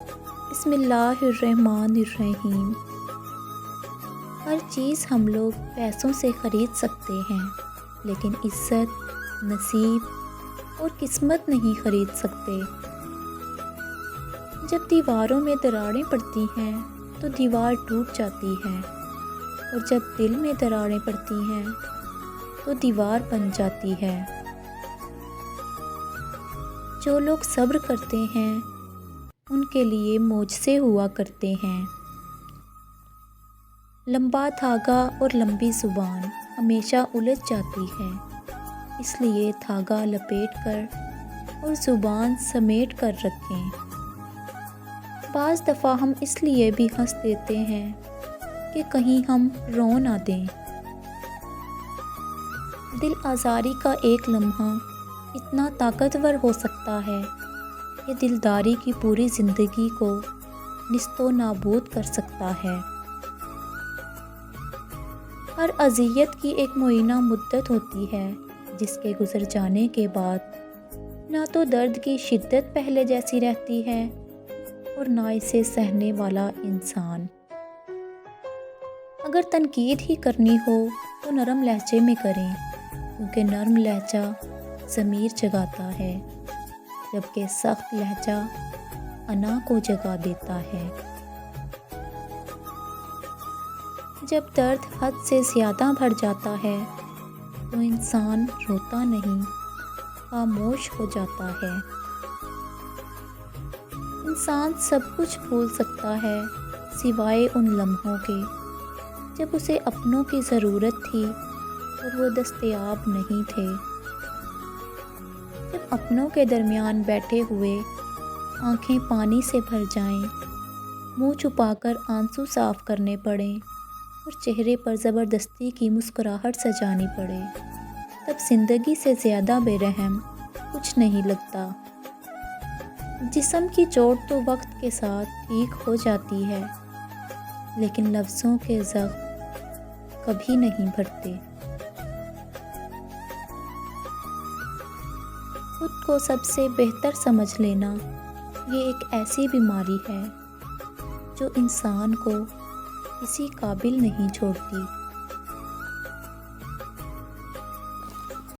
بسم اللہ الرحمن الرحیم۔ ہر چیز ہم لوگ پیسوں سے خرید سکتے ہیں، لیکن عزت، نصیب اور قسمت نہیں خرید سکتے۔ جب دیواروں میں دراڑیں پڑتی ہیں تو دیوار ٹوٹ جاتی ہے، اور جب دل میں دراڑیں پڑتی ہیں تو دیوار بن جاتی ہے۔ جو لوگ صبر کرتے ہیں ان کے لیے معجزے ہوا کرتے ہیں۔ لمبا دھاگا اور لمبی زبان ہمیشہ الجھ جاتی ہے، اس لیے دھاگا لپیٹ کر اور زبان سمیٹ کر رکھیں۔ بعض دفعہ ہم اس لیے بھی ہنس دیتے ہیں کہ کہیں ہم رو نہ دیں۔ دل آزاری کا ایک لمحہ اتنا طاقتور ہو سکتا ہے کہ دلداری کی پوری زندگی کو نیست و نابود کر سکتا ہے۔ ہر اذیت کی ایک معینہ مدت ہوتی ہے، جس کے گزر جانے کے بعد نہ تو درد کی شدت پہلے جیسی رہتی ہے اور نہ اسے سہنے والا انسان۔ اگر تنقید ہی کرنی ہو تو نرم لہجے میں کریں، کیونکہ نرم لہجہ ضمیر جگاتا ہے، جبکہ سخت لہجہ انا کو جگا دیتا ہے۔ جب درد حد سے زیادہ بڑھ جاتا ہے تو انسان روتا نہیں، خاموش ہو جاتا ہے۔ انسان سب کچھ بھول سکتا ہے سوائے ان لمحوں کے جب اسے اپنوں کی ضرورت تھی اور وہ دستیاب نہیں تھے۔ جب اپنوں کے درمیان بیٹھے ہوئے آنکھیں پانی سے بھر جائیں، منہ چھپا کر آنسو صاف کرنے پڑیں اور چہرے پر زبردستی کی مسکراہٹ سجانی پڑے، تب زندگی سے زیادہ بے رحم کچھ نہیں لگتا۔ جسم کی چوٹ تو وقت کے ساتھ ٹھیک ہو جاتی ہے، لیکن لفظوں کے زخم کبھی نہیں بھرتے۔ خود کو سب سے بہتر سمجھ لینا یہ ایک ایسی بیماری ہے جو انسان کو کسی قابل نہیں چھوڑتی۔